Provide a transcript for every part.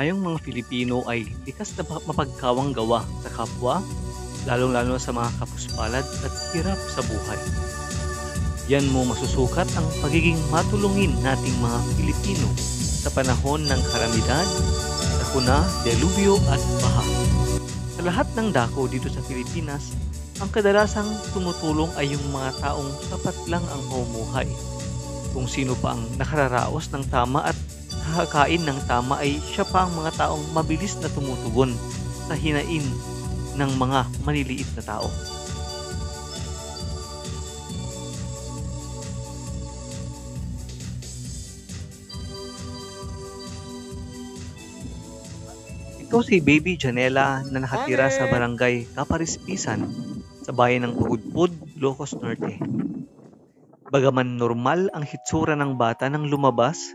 Tayong mga Filipino ay likas na mapagkawang gawa sa kapwa, lalong-lalo sa mga kapuspalad at hirap sa buhay. Yan mo masusukat ang pagiging matulungin nating mga Pilipino sa panahon ng kalamidad, sakuna, delubyo at baha. Sa lahat ng dako dito sa Pilipinas, ang kadalasang tumutulong ay yung mga taong sapat lang ang pamumuhay. Kung sino pa ang nakararaos ng tama at nakakain ng tama ay siya pa ang mga taong mabilis na tumutugon sa hinain ng mga maliliit na tao. Ito si Baby Janela na nakatira sa barangay Kaparispisan sa bayan ng Pagudpud, Ilocos Norte. Bagaman normal ang hitsura ng bata nang lumabas,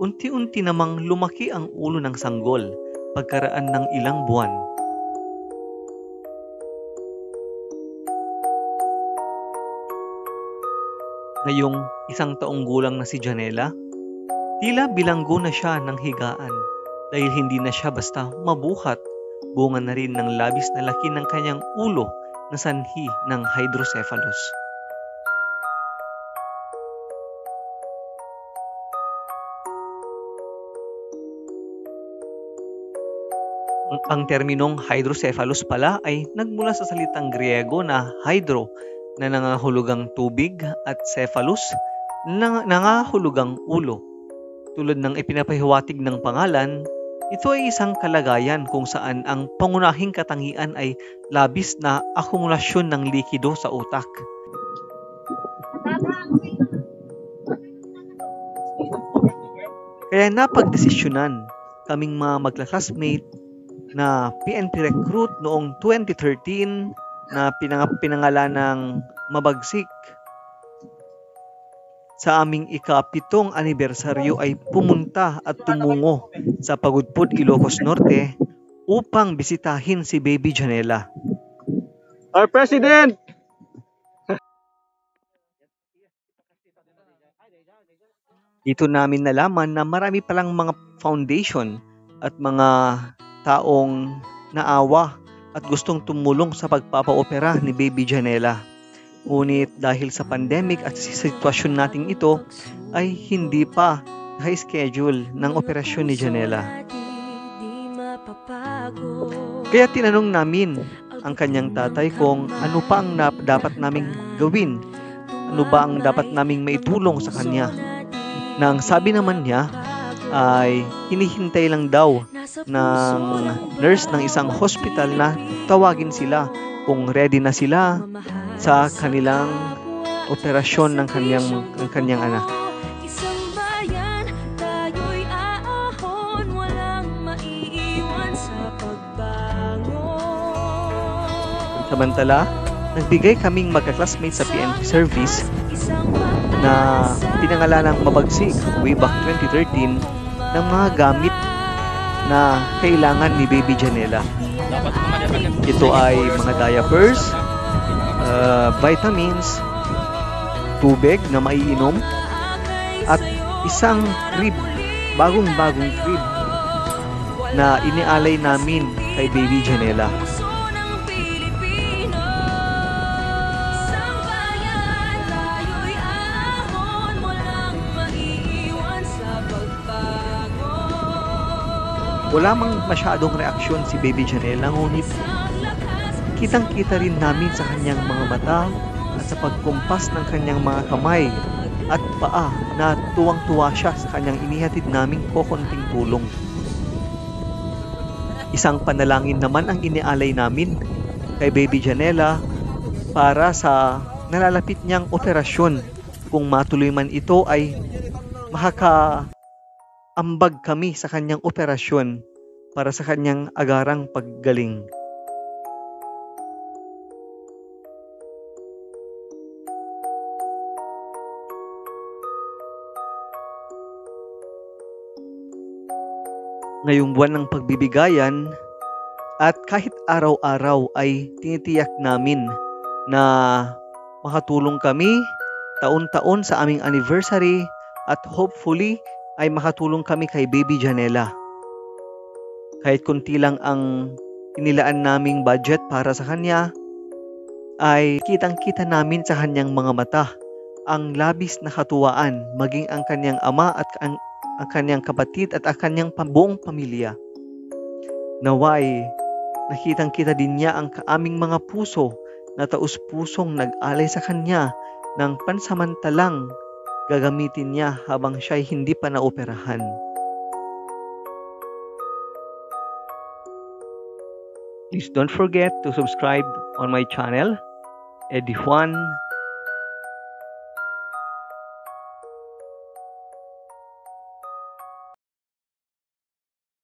unti-unti namang lumaki ang ulo ng sanggol pagkaraan ng ilang buwan. Ngayong 1 taong gulang na si Janela, tila bilanggo na siya ng higaan dahil hindi na siya basta mabuhat, bunga na rin ng labis na laki ng kanyang ulo na sanhi ng hydrocephalus. Ang terminong hydrocephalus pala ay nagmula sa salitang Griego na hydro na nangahulugang tubig at cephalus na nangahulugang ulo. Tulad ng ipinapahiwatig ng pangalan, ito ay isang kalagayan kung saan ang pangunahing katangian ay labis na akumulasyon ng likido sa utak. Kaya napagdesisyonan kaming mga magka-classmate na PNP recruit noong 2013 na pinangalan ng Mabagsik. Sa aming ika-7 anibersaryo ay pumunta at tumungo sa Pagudpud, Ilocos Norte upang bisitahin si Baby Janela. Our President! Dito namin nalaman na marami palang mga foundation at mga taong naawa at gustong tumulong sa pagpapaopera ni Baby Janela. Ngunit dahil sa pandemic at sa sitwasyon nating ito ay hindi pa na-schedule ng operasyon ni Janela. Kaya tinanong namin ang kanyang tatay kung ano pa ang dapat naming gawin, ano ba ang dapat naming maitulong sa kanya. Na ang sabi naman niya ay hinihintay lang daw ng nurse ng isang hospital na tawagin sila kung ready na sila sa kanilang operasyon ng kanyang anak. Samantala, nagbigay kaming magka-classmates sa PNP service na pinangalan ng Mabagsik way back 2013 ng mga gamit na kailangan ni Baby Janela. Ito ay mga diapers, vitamins, tubig na maiinom, at isang crib, bagong-bagong crib na inialay namin kay Baby Janela. Wala mang masyadong reaksyon si Baby Janela, ngunit kitang-kita rin namin sa kanyang mga mata at sa pagkumpas ng kanyang mga kamay at paa na tuwang-tuwa siya sa kanyang inihatid naming kokonting tulong. Isang panalangin naman ang inialay namin kay Baby Janela para sa nalalapit niyang operasyon. Kung matuloy man ito ay ambag kami sa kanyang operasyon para sa kanyang agarang paggaling. Ngayong buwan ng pagbibigayan at kahit araw-araw ay tinitiyak namin na makatulong kami taon-taon sa aming anniversary at hopefully ay makatulong kami kay Baby Janela. Kahit kunti lang ang inilaan naming budget para sa kanya, ay kitang-kita namin sa kanyang mga mata ang labis na katuwaan, maging ang kanyang ama at ang kanyang kapatid at ang kanyang buong pamilya. Naway, nakitang-kita din niya ang aming mga puso na taus-pusong nag-alay sa kanya ng pansamantalang gagamitin niya habang siya'y hindi pa naoperahan. Please don't forget to subscribe on my channel, Eddie Juan